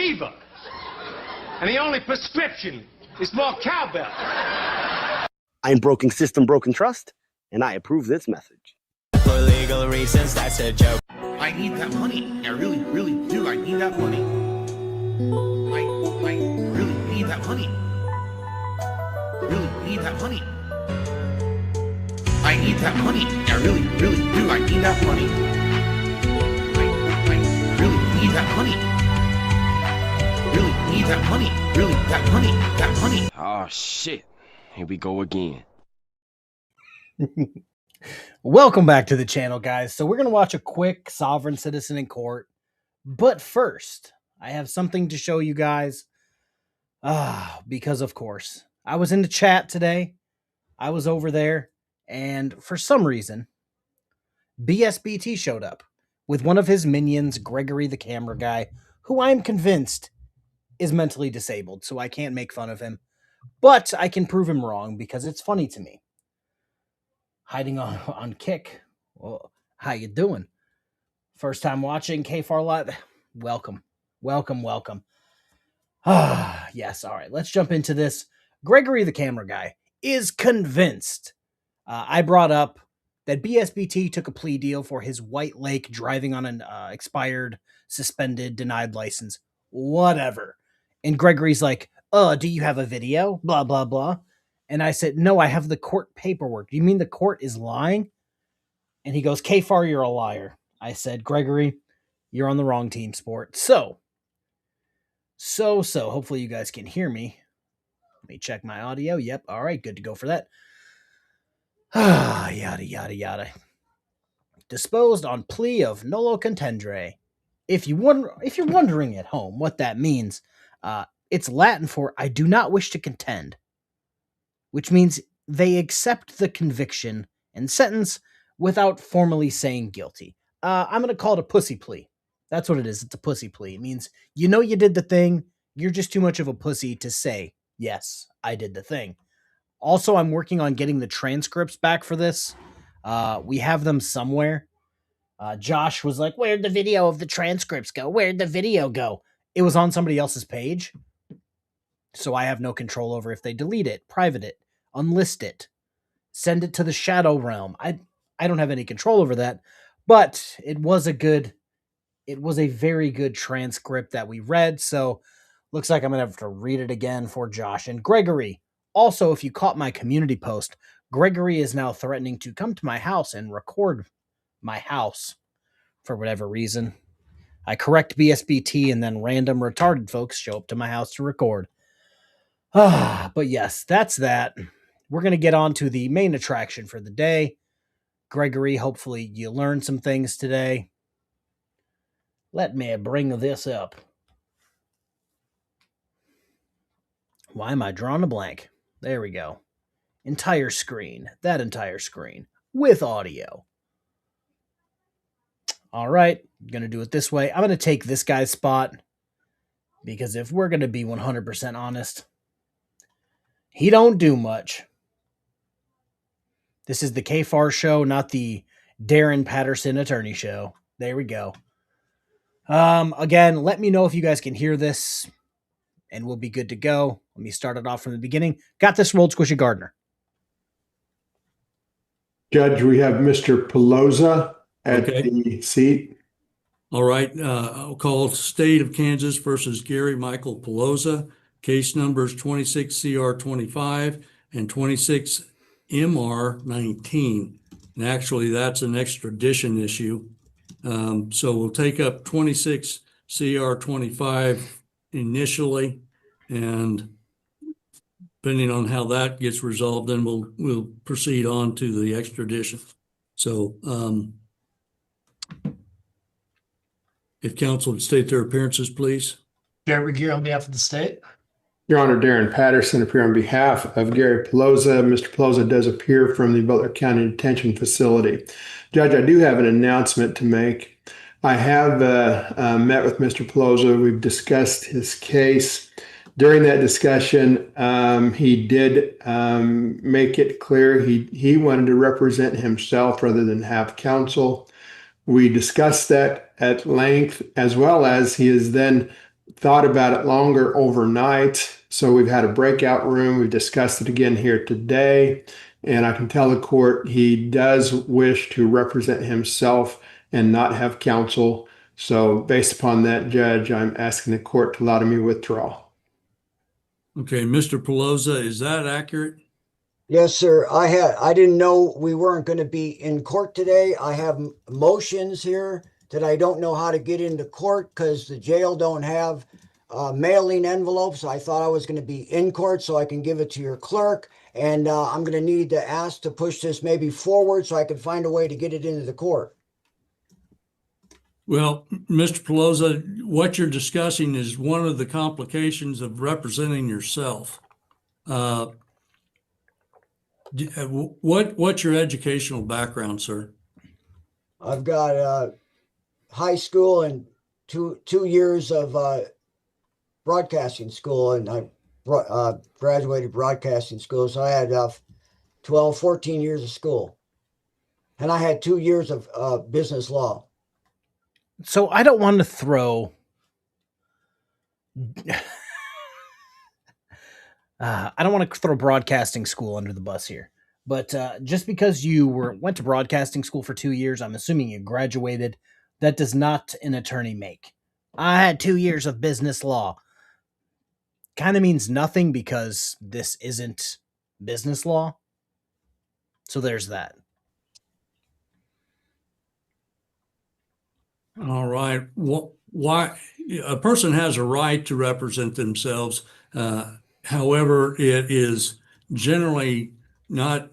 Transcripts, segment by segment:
fever. And the only prescription is more cowbell. I am broken system, broken trust, and I approve this message. For legal reasons, that's a joke. I need that money. I really, really do. I need that money. I really need that money. Really need that money. I need that money. I really, really do. I need that money. I really need that money. Really need that money. Really, that money. That money. Oh, shit. Here we go again. Welcome back to the channel, guys. So we're going to watch a quick Sovereign Citizen in Court. But first, I have something to show you guys. Because of course, I was in the chat today. I was over there. And for some reason, BSBT showed up with one of his minions, Gregory the camera guy, who I'm convinced is mentally disabled. So I can't make fun of him. But I can prove him wrong because it's funny to me. Hiding on Kick. Well, how you doing? First time watching KFARR Live? Welcome. Welcome, welcome. Yes, all right. Let's jump into this. Gregory, the camera guy, is convinced. I brought up that BSBT took a plea deal for his White Lake driving on an expired, suspended, denied license. Whatever. And Gregory's like, do you have a video? Blah, blah, blah. And I said, no, I have the court paperwork. Do you mean the court is lying? And he goes, KFARR, you're a liar. I said, Gregory, you're on the wrong team, sport. So, hopefully you guys can hear me. Let me check my audio. Yep. All right. Good to go for that. Yada, yada, yada. Disposed on plea of nolo contendere. If you're wondering at home what that means, it's Latin for I do not wish to contend, which means they accept the conviction and sentence without formally saying guilty. I'm going to call it a pussy plea. That's what it is. It's a pussy plea. It means you know you did the thing. You're just too much of a pussy to say, yes, I did the thing. Also, I'm working on getting the transcripts back for this. We have them somewhere. Josh was like, where'd the video of the transcripts go? Where'd the video go? It was on somebody else's page. So I have no control over if they delete it, private it, unlist it, send it to the shadow realm. I don't have any control over that, but it was a very good transcript that we read. So looks like I'm going to have to read it again for Josh and Gregory. Also, if you caught my community post, Gregory is now threatening to come to my house and record my house for whatever reason. I correct BSBT and then random retarded folks show up to my house to record. But yes, that's that. We're going to get on to the main attraction for the day. Gregory, hopefully you learned some things today. Let me bring this up. Why am I drawing a blank? There we go. Entire screen. That entire screen. With audio. All right. I'm going to do it this way. I'm going to take this guy's spot. Because if we're going to be 100% honest, he don't do much. This is the KFARR show, not the Darren Patterson attorney show. There we go. Again, let me know if you guys can hear this, and we'll be good to go. Let me start it off from the beginning. Got this rolled, Squishy Gardner. Judge, we have Mr. Pelosa at the seat. All right. I'll call State of Kansas versus Gary Michael Pelosa. Case numbers 26 CR 25 and 26 MR 19. And actually, that's an extradition issue. So we'll take up 26 CR 25 initially, and depending on how that gets resolved, then we'll proceed on to the extradition. So if counsel would state their appearances, please. Gary Gear on behalf of the state. Your Honor, Darren Patterson appear on behalf of Gary Pelosa. Mr. Pelosa does appear from the Butler County Detention Facility. Judge, I do have an announcement to make. I have met with Mr. Pelosa. We've discussed his case. During that discussion, he did make it clear he wanted to represent himself rather than have counsel. We discussed that at length, as well as he has then thought about it longer overnight. So we've had a breakout room. We've discussed it again here today. And I can tell the court he does wish to represent himself and not have counsel. So based upon that, Judge, I'm asking the court to allow me withdraw. Okay, Mr. Pelosa, is that accurate? Yes, sir. I didn't know we weren't going to be in court today. I have motions here that I don't know how to get into court because the jail don't have mailing envelopes. I thought I was going to be in court so I can give it to your clerk. And I'm going to need to ask to push this maybe forward so I can find a way to get it into the court. Well, Mr. Pelosa, what you're discussing is one of the complications of representing yourself. What's your educational background, sir? I've got high school and two years of broadcasting school, and I graduated broadcasting school. So I had 12, 14 years of school, and I had 2 years of business law. So I don't want to throw I don't want to throw broadcasting school under the bus here, but just because you went to broadcasting school for 2 years, I'm assuming you graduated. That does not an attorney make. I had 2 years of business law. Kind of means nothing because this isn't business law. So there's that. All right. Why a person has a right to represent themselves. However, it is generally not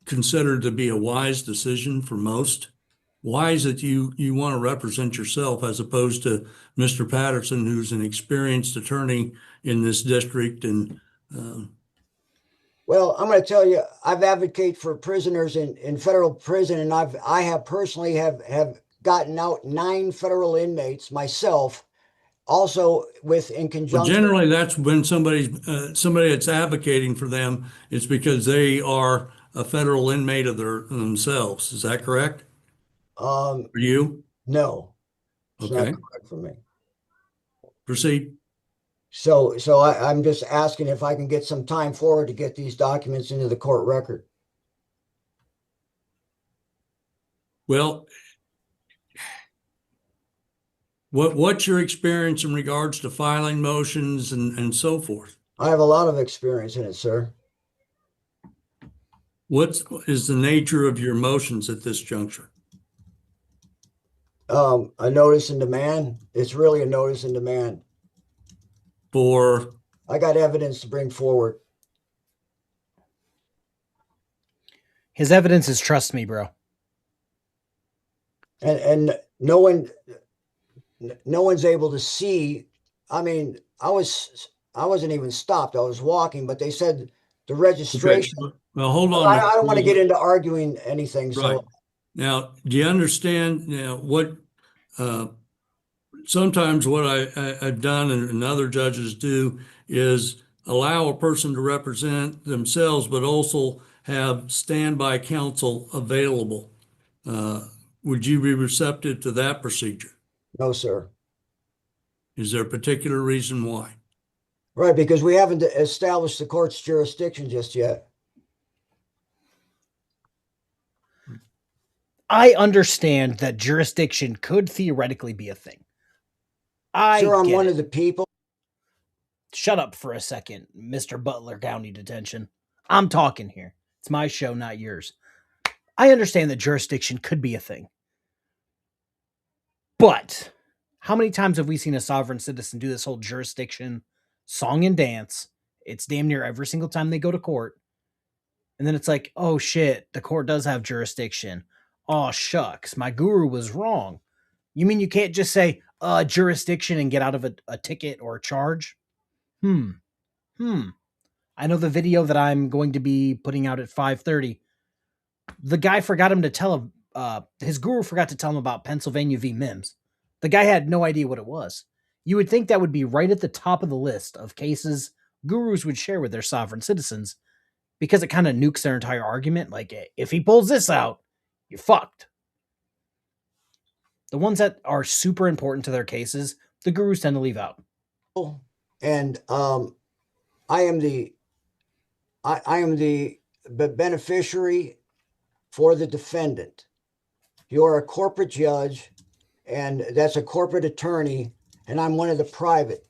considered to be a wise decision for most. Why is it you want to represent yourself as opposed to Mr. Patterson, who's an experienced attorney in this district? And well, I'm going to tell you, I've advocated for prisoners in federal prison, and I have personally have gotten out 9 federal inmates myself. Also, in conjunction. Well, generally, that's when somebody that's advocating for them, it's because they are a federal inmate of themselves. Is that correct? For you? No. It's okay. Not correct for me. Proceed. So I'm just asking if I can get some time forward to get these documents into the court record. Well, what's your experience in regards to filing motions and so forth? I have a lot of experience in it, sir. What is the nature of your motions at this juncture? A notice in demand. It's really a notice in demand. For? I got evidence to bring forward. His evidence is trust me, bro. And no one's able to see. I mean, I wasn't even stopped. I was walking, but they said the registration. Okay. Well, hold on. I don't want to get into arguing anything. Right. So now, do you understand what sometimes what I've done and other judges do is allow a person to represent themselves, but also have standby counsel available. Would you be receptive to that procedure? No, sir. Is there a particular reason why? Right, because we haven't established the court's jurisdiction just yet. I understand that jurisdiction could theoretically be a thing. Sir, I'm one of the people. Shut up for a second, Mr. Butler County Detention. I'm talking here. It's my show, not yours. I understand that jurisdiction could be a thing. But how many times have we seen a sovereign citizen do this whole jurisdiction song and dance? It's damn near every single time they go to court. And then it's like, oh shit, the court does have jurisdiction. Oh shucks, my guru was wrong. You mean you can't just say jurisdiction and get out of a ticket or a charge? I know the video that I'm going to be putting out at 5:30. The guy forgot him to tell him, his guru forgot to tell him about Pennsylvania v. Mims. The guy had no idea what it was. You would think that would be right at the top of the list of cases gurus would share with their sovereign citizens, because it kind of nukes their entire argument. Like, if he pulls this out, you're fucked. The ones that are super important to their cases, the gurus tend to leave out. and I am the beneficiary for the defendant. You're a corporate judge, and that's a corporate attorney, and I'm one of the private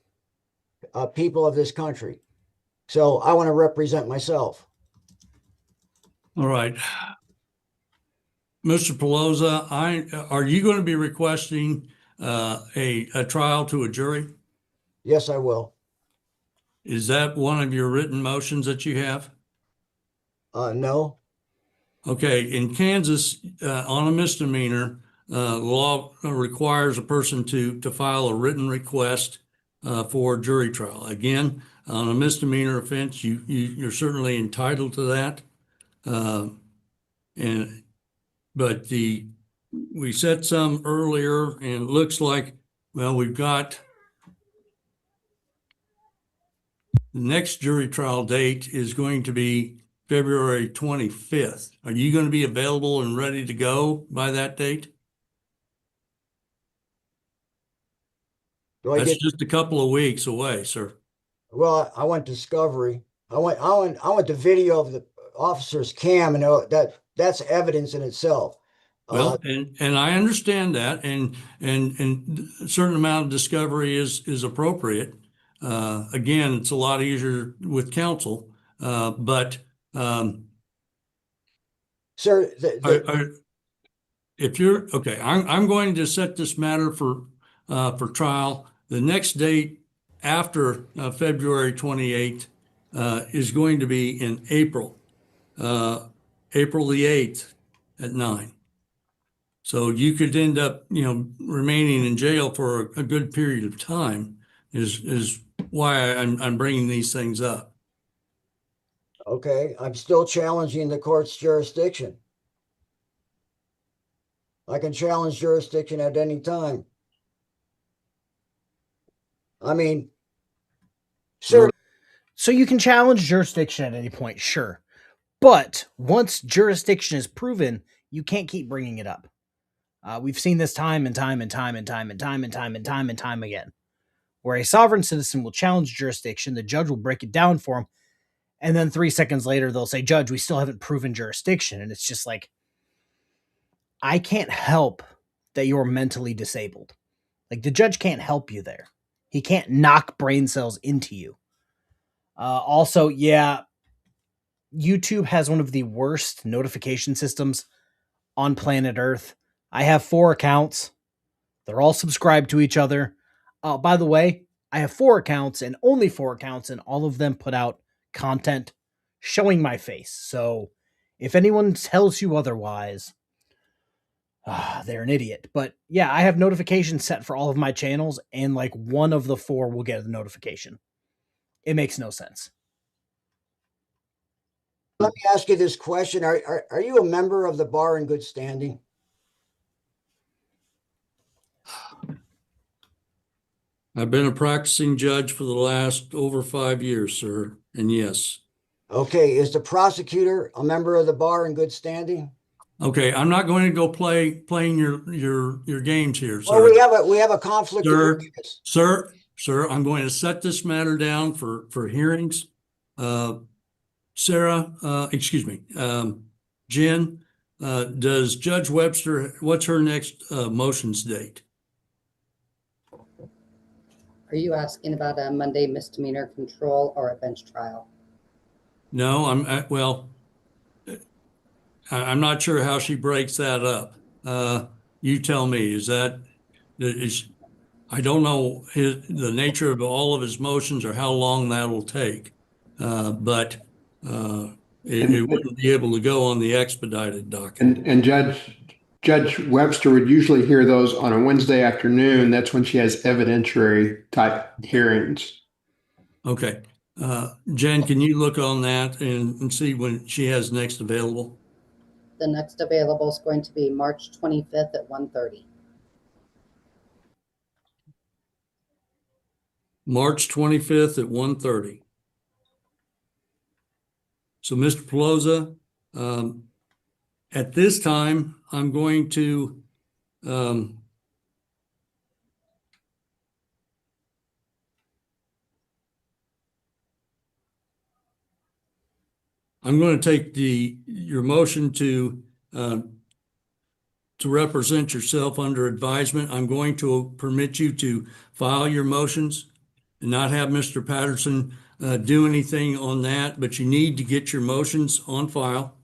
people of this country. So I want to represent myself. All right. Mr. Pelosa, are you going to be requesting a trial to a jury? Yes, I will. Is that one of your written motions that you have? No. Okay, in Kansas, on a misdemeanor, law requires a person to file a written request for jury trial. Again, on a misdemeanor offense, you're certainly entitled to that. But we set some earlier, and it looks like, well, we've got the next jury trial date is going to be February 25th. Are you going to be available and ready to go by that date? That's just a couple of weeks away, sir. Well, I want discovery. I want the video of the officer's cam, and that's evidence in itself. Well, and I understand that, and a certain amount of discovery is appropriate. Again, it's a lot easier with counsel, but sir, if you're okay, I'm going to set this matter for trial. The next date after February 28th is going to be in April the 8th at 9. So you could end up, remaining in jail for a good period of time. Is why I'm bringing these things up. Okay, I'm still challenging the court's jurisdiction. I can challenge jurisdiction at any time. I mean, sir. So you can challenge jurisdiction at any point, sure. But once jurisdiction is proven, you can't keep bringing it up. We've seen this time and time again, where a sovereign citizen will challenge jurisdiction, the judge will break it down for him, and then 3 seconds later they'll say, "Judge, we still haven't proven jurisdiction." And it's just like, I can't help that you're mentally disabled. Like, the judge can't help you there. He can't knock brain cells into you. Also, yeah, YouTube has one of the worst notification systems on planet Earth. I have 4 accounts. They're all subscribed to each other. By the way, I have 4 accounts and only 4 accounts, and all of them put out content showing my face. So if anyone tells you otherwise, they're an idiot. But yeah, I have notifications set for all of my channels, and like one of the 4 will get a notification. It makes no sense. Let me ask you this question. Are you a member of the bar in good standing? I've been a practicing judge for the last over 5 years, sir, and yes. Okay, is the prosecutor a member of the bar in good standing? Okay, I'm not going to go playing your games here, sir. Well, we have a conflict of interest. Sir, I'm going to set this matter down for hearings. Sarah, Jen, does Judge Webster, what's her next motions date? Are you asking about a Monday misdemeanor control or a bench trial? No, I'm not sure how she breaks that up. You tell me, I don't know the nature of all of his motions or how long that will take, but it wouldn't be able to go on the expedited docket. And Judge Webster would usually hear those on a Wednesday afternoon. That's when she has evidentiary type hearings. Okay. Jen, can you look on that and see when she has next available? The next available is going to be March 25th at 1:30. March 25th at 1:30. So, Mr. Pelosa, at this time, I'm going to I'm going to take your motion to represent yourself under advisement. I'm going to permit you to file your motions and not have Mr. Patterson do anything on that, but you need to get your motions on file.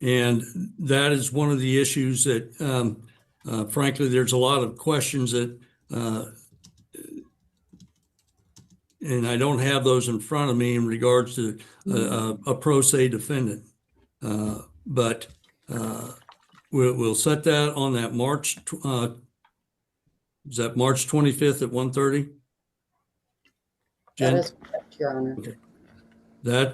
And that is one of the issues that, frankly, there's a lot of questions that, and I don't have those in front of me in regards to a pro se defendant. But we'll set that on that March, is that March 25th at 1:30? That is correct, Your Honor. Okay.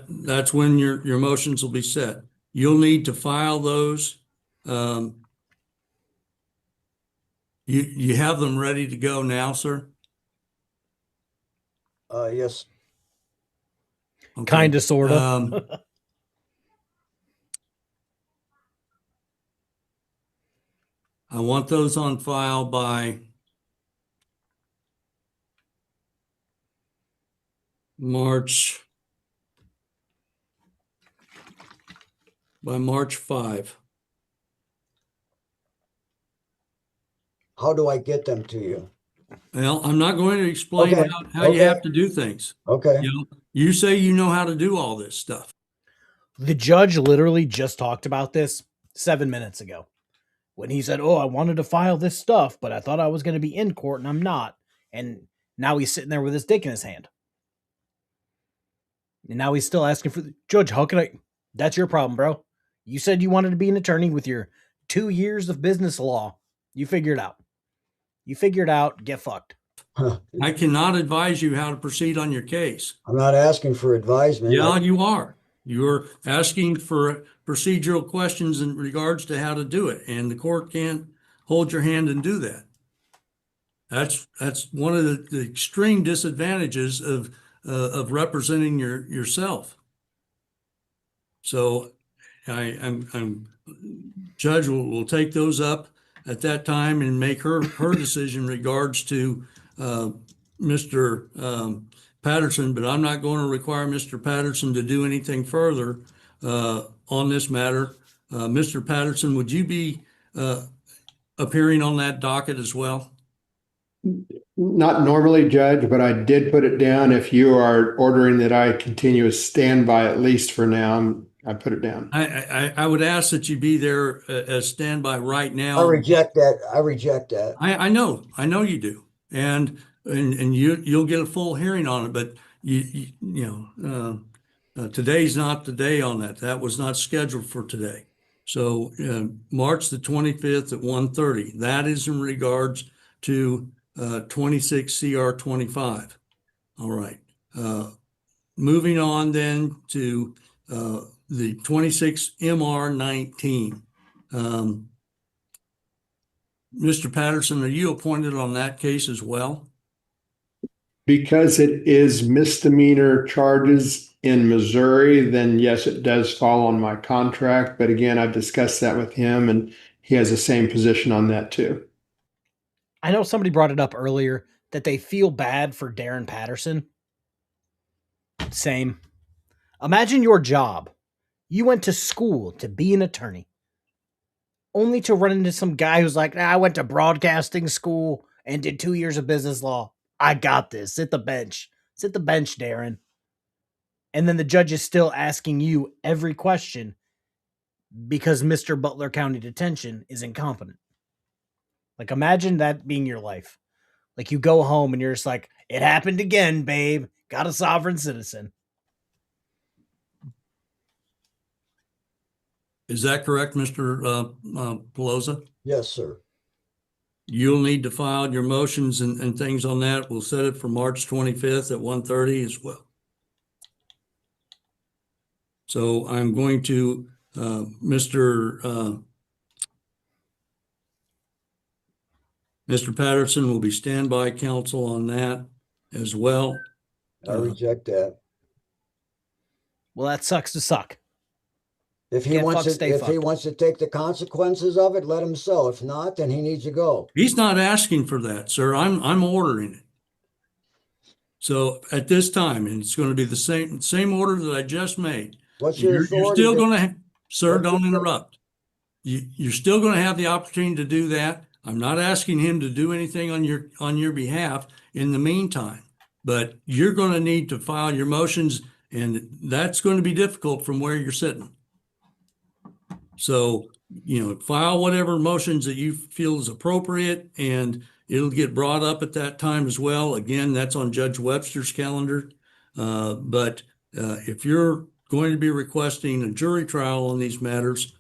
That's when your motions will be set. You'll need to file those. You have them ready to go now, sir? Yes. Okay. Kind of, sort of. I want those on file by March 5. How do I get them to you? Well, I'm not going to explain Okay. how you have to do things. Okay. You say you know how to do all this stuff. The judge literally just talked about this 7 minutes ago when he said, oh, I wanted to file this stuff, but I thought I was going to be in court and I'm not. And now he's sitting there with his dick in his hand. And now he's still asking for the judge. How can I? That's your problem, bro. You said you wanted to be an attorney with your 2 years of business law. You figure it out. You figure it out. Get fucked. I cannot advise you how to proceed on your case. I'm not asking for advisement. Yeah, you are. You're asking for procedural questions in regards to how to do it, and the court can't hold your hand and do that. That's one of the extreme disadvantages of representing yourself. So I'm judge will take those up at that time and make her decision in regards to Mr. Patterson, but I'm not going to require Mr. Patterson to do anything further on this matter. Mr. Patterson, would you be appearing on that docket as well? Not normally, Judge, but I did put it down. If you are ordering that I continue as standby, at least for now, I put it down. I would ask that you be there as standby right now. I reject that. I reject that. I know you do. And you'll get a full hearing on it, but today's not the day on that. That was not scheduled for today. So March the 25th at 1:30. That is in regards to 26 CR 25. All right. Moving on then to the 26 MR 19. Mr. Patterson, are you appointed on that case as well? Because it is misdemeanor charges in Missouri, then yes, it does fall on my contract. But again, I've discussed that with him and he has the same position on that too. I know somebody brought it up earlier that they feel bad for Darren Patterson. Same. Imagine your job. You went to school to be an attorney, only to run into some guy who's like, I went to broadcasting school and did 2 years of business law. I got this. Sit the bench. Sit the bench, Darren. And then the judge is still asking you every question because Mr. Butler County Detention is incompetent. Like, imagine that being your life. Like, you go home and you're just like, it happened again, babe. Got a sovereign citizen. Is that correct, Mr. Pelosa? Yes, sir. You'll need to file your motions and things on that. We'll set it for March 25th at 1:30 as well. So I'm going to, Mr. Patterson will be standby counsel on that as well. I reject that. Well, that sucks to suck. If he wants to take the consequences of it, let him sell. If not, then he needs to go. He's not asking for that, sir. I'm ordering it. So at this time, and it's going to be the same order that I just made. What's your You're authority? still going to, sir, What's don't your- interrupt. You're still going to have the opportunity to do that. I'm not asking him to do anything on your behalf in the meantime, but you're going to need to file your motions, and that's going to be difficult from where you're sitting. So, file whatever motions that you feel is appropriate, and it'll get brought up at that time as well. Again, that's on Judge Webster's calendar. But if you're going to be requesting a jury trial on these matters,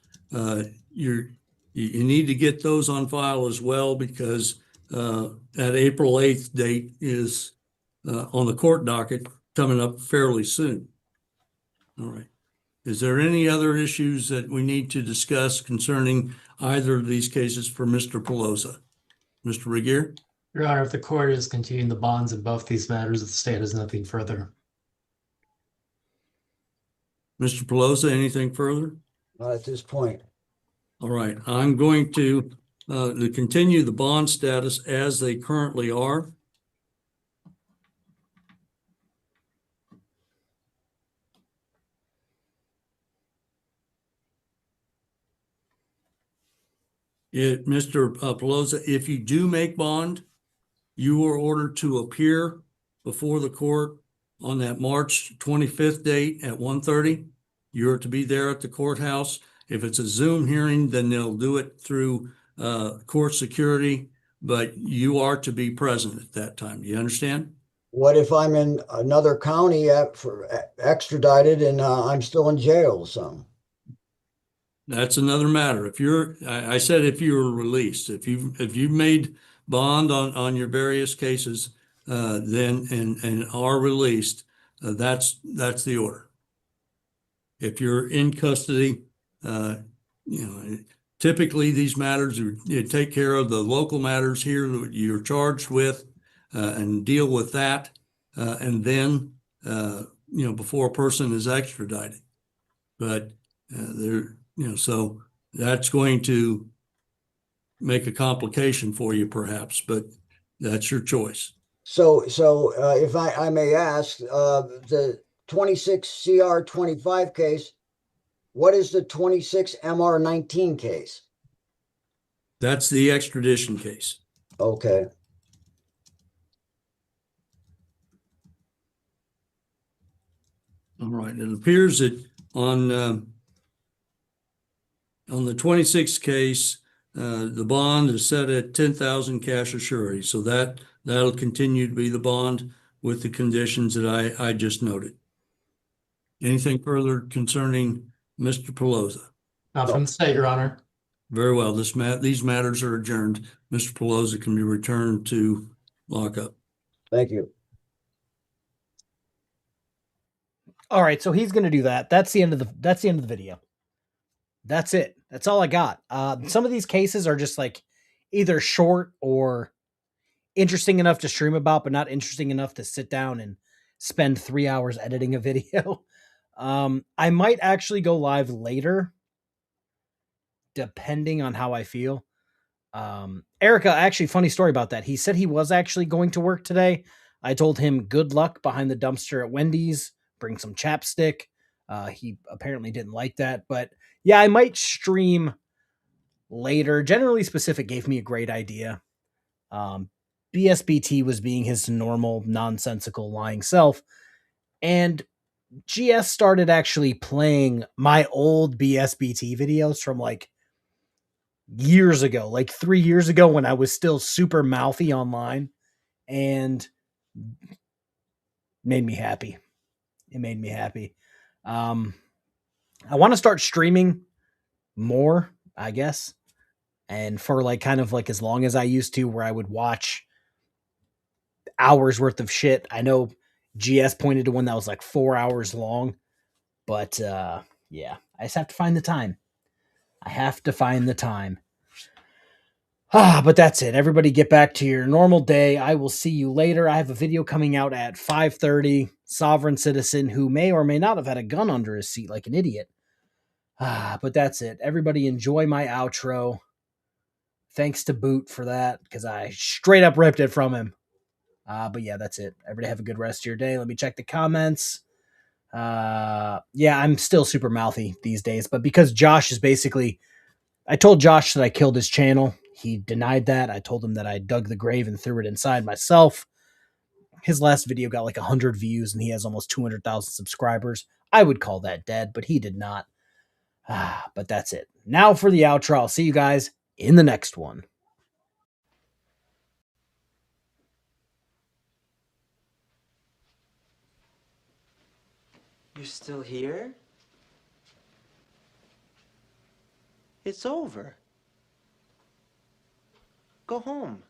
you need to get those on file as well, because that April 8th date is on the court docket coming up fairly soon. All right. Is there any other issues that we need to discuss concerning either of these cases for Mr. Pelosa? Mr. Regier? Your Honor, if the court is continuing the bonds in both these matters, the state has nothing further. Mr. Pelosa, anything further? Not at this point. All right, I'm going to continue the bond status as they currently are. Mr. Pelosa, if you do make bond, you are ordered to appear before the court on that March 25th date at 1:30. You're to be there at the courthouse. If it's a Zoom hearing, then they'll do it through court security, but you are to be present at that time. Do you understand? What if I'm in another county extradited and I'm still in jail? So That's another matter. I said if you were released, if you've made bond on your various cases, then and are released, that's the order. If you're in custody, typically these matters you take care of the local matters here that you're charged with, and deal with that, and then before a person is extradited. But so that's going to make a complication for you, perhaps, but that's your choice. So if I may ask, the 26 CR 25 case, what is the 26 MR 19 case? That's the extradition case. Okay. All right. It appears that on the 26 case, the bond is set at 10,000 cash assurity. So that'll continue to be the bond with the conditions that I just noted. Anything further concerning Mr. Pelosa? Not from the state, Your Honor. Very well. These matters are adjourned. Mr. Pelosa can be returned to lockup. Thank you. All right, so he's going to do that. That's the end of the video. That's it. That's all I got. Some of these cases are just like either short or interesting enough to stream about, but not interesting enough to sit down and spend 3 hours editing a video. I might actually go live later, depending on how I feel. Erica, actually, funny story about that. He said he was actually going to work today. I told him good luck behind the dumpster at Wendy's. Bring some chapstick. He apparently didn't like that, but yeah, I might stream later. Generally Specific gave me a great idea. BSBT was being his normal, nonsensical, lying self, and GS started actually playing my old BSBT videos from like years ago, like 3 years ago when I was still super mouthy online, and made me happy. It made me happy. I want to start streaming more, I guess. And for like kind of like as long as I used to, where I would watch hours worth of shit. I know GS pointed to one that was like 4 hours long, but yeah, I just have to find the time. But that's it. Everybody get back to your normal day. I will see you later. I have a video coming out at 5:30. Sovereign citizen who may or may not have had a gun under his seat like an idiot. But that's it. Everybody enjoy my outro. Thanks to Boot for that, because I straight up ripped it from him. But yeah, that's it. Everybody have a good rest of your day. Let me check the comments. Yeah, I'm still super mouthy these days, but because Josh is basically, I told Josh that I killed his channel. He denied that. I told him that I dug the grave and threw it inside myself. His last video got like 100 views and he has almost 200,000 subscribers. I would call that dead, but he did not. But that's it. Now for the outro. I'll see you guys in the next one. You're still here? It's over. Go home.